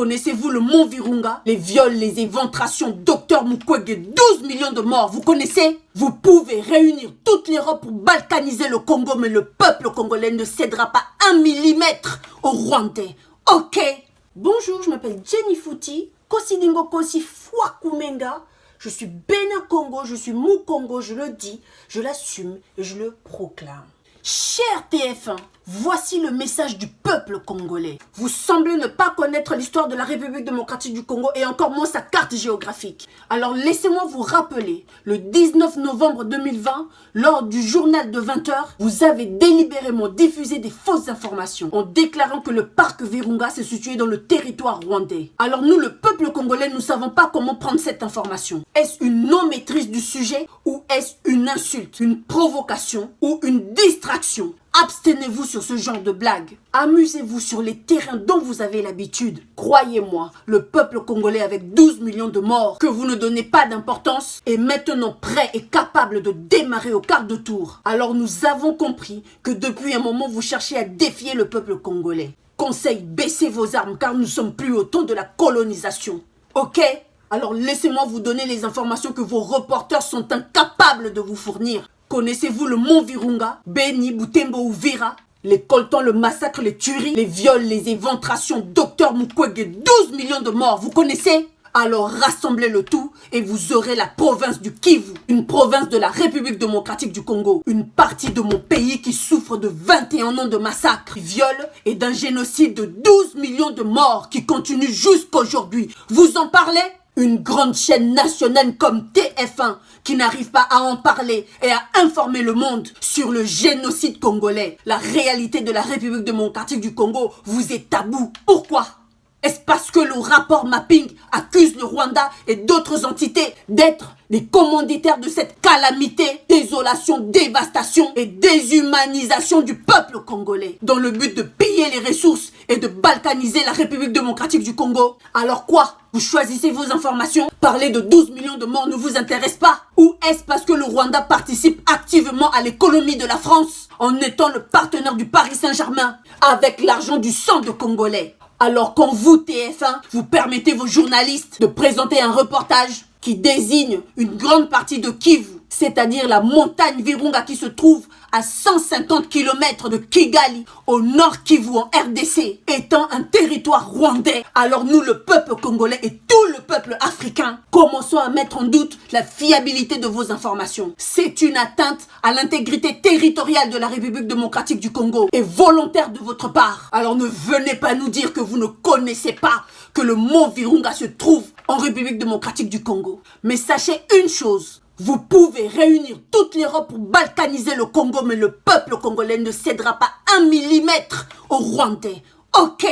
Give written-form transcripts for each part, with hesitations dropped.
Connaissez-vous le mont Virunga? Les viols, les éventrations, Dr Mukwege, 12 millions de morts, vous connaissez? Vous pouvez réunir toute l'Europe pour balkaniser le Congo, mais le peuple congolais ne cédera pas 1 millimètre aux Rwandais. Ok? Bonjour, je m'appelle Jenny Fouti, Kosidingo Kosi Fwakumenga. Je suis Bénin Congo, je suis Mou Congo, je le dis, je l'assume et je le proclame. Cher TF1, voici le message du peuple congolais. Vous semblez ne pas connaître l'histoire de la République démocratique du Congo et encore moins sa carte géographique. Alors laissez-moi vous rappeler, le 19 novembre 2020, lors du journal de 20h, vous avez délibérément diffusé des fausses informations en déclarant que le parc Virunga se situait dans le territoire rwandais. Alors nous, le peuple congolais, nous ne savons pas comment prendre cette information. Est-ce une non-maîtrise du sujet ou est-ce une insulte, une provocation ou une distraction? Abstenez-vous sur ce genre de blagues. Amusez-vous sur les terrains dont vous avez l'habitude. Croyez-moi, le peuple congolais avec 12 millions de morts que vous ne donnez pas d'importance est maintenant prêt et capable de démarrer au quart de tour. Alors nous avons compris que depuis un moment vous cherchez à défier le peuple congolais. Conseil, baissez vos armes car nous ne sommes plus au temps de la colonisation. Ok? Alors laissez-moi vous donner les informations que vos reporters sont incapables de vous fournir. Connaissez-vous le mont Virunga, Beni, Butembo ou Vira? Les coltans, le massacre, les tueries, les viols, les éventrations, Dr Mukwege, 12 millions de morts, vous connaissez? Alors rassemblez le tout et vous aurez la province du Kivu, une province de la République démocratique du Congo, une partie de mon pays qui souffre de 21 ans de massacres, viols et d'un génocide de 12 millions de morts qui continue jusqu'aujourd'hui. Vous en parlez? Une grande chaîne nationale comme TF1 qui n'arrive pas à en parler et à informer le monde sur le génocide congolais. La réalité de la République démocratique du Congo vous est tabou. Pourquoi? Est-ce parce que le rapport Mapping accuse le Rwanda et d'autres entités d'être les commanditaires de cette calamité, désolation, dévastation et déshumanisation du peuple congolais dans le but de piller les ressources et de balkaniser la République démocratique du Congo? Alors quoi? Vous choisissez vos informations? Parler de 12 millions de morts ne vous intéresse pas? Ou est-ce parce que le Rwanda participe activement à l'économie de la France en étant le partenaire du Paris Saint-Germain avec l'argent du sang de Congolais? Alors quand vous, TF1, vous permettez vos journalistes de présenter un reportage qui désigne une grande partie de Kivu, c'est-à-dire la montagne Virunga qui se trouve à 150 km de Kigali, au nord Kivu en RDC, étant un territoire rwandais, alors nous, le peuple congolais et tout le peuple africain, commençons à mettre en doute la fiabilité de vos informations. C'est une atteinte à l'intégrité territoriale de la République démocratique du Congo et volontaire de votre part. Alors ne venez pas nous dire que vous ne connaissez pas que le mont Virunga se trouve en République démocratique du Congo. Mais sachez une chose. Vous pouvez réunir toute l'Europe pour balkaniser le Congo, mais le peuple congolais ne cédera pas 1 millimètre aux Rwandais. Ok?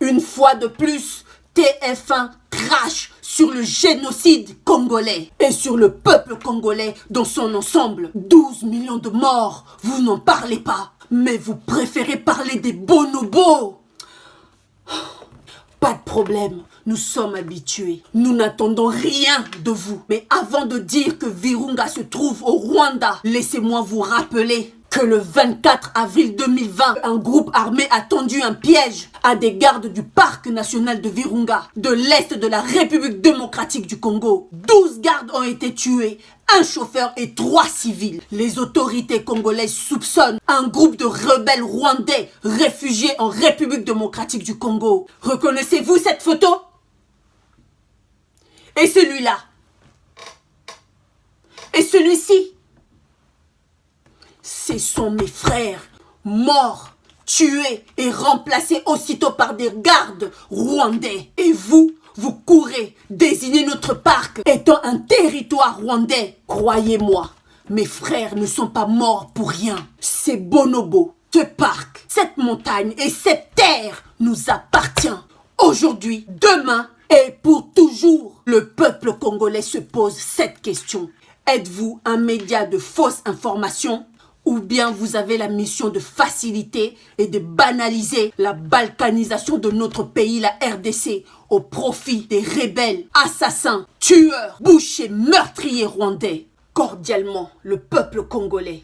Une fois de plus, TF1 crache sur le génocide congolais et sur le peuple congolais dans son ensemble. 12 millions de morts, vous n'en parlez pas, mais vous préférez parler des bonobos. Pas de problème, nous sommes habitués. Nous n'attendons rien de vous. Mais avant de dire que Virunga se trouve au Rwanda, laissez-moi vous rappeler que le 24 avril 2020, un groupe armé a tendu un piège à des gardes du parc national de Virunga, de l'est de la République démocratique du Congo. 12 gardes ont été tués, un chauffeur et 3 civils. Les autorités congolaises soupçonnent un groupe de rebelles rwandais réfugiés en République démocratique du Congo. Reconnaissez-vous cette photo? Et celui-là? Et celui-ci? Ce sont mes frères, morts, tués et remplacés aussitôt par des gardes rwandais. Et vous, vous courez désigner notre parc étant un territoire rwandais. Croyez-moi, mes frères ne sont pas morts pour rien. Ces bonobos, ce parc, cette montagne et cette terre nous appartient. Aujourd'hui, demain et pour toujours, le peuple congolais se pose cette question. Êtes-vous un média de fausses informations? Ou bien vous avez la mission de faciliter et de banaliser la balkanisation de notre pays, la RDC, au profit des rebelles, assassins, tueurs, bouchers, meurtriers rwandais. Cordialement, le peuple congolais.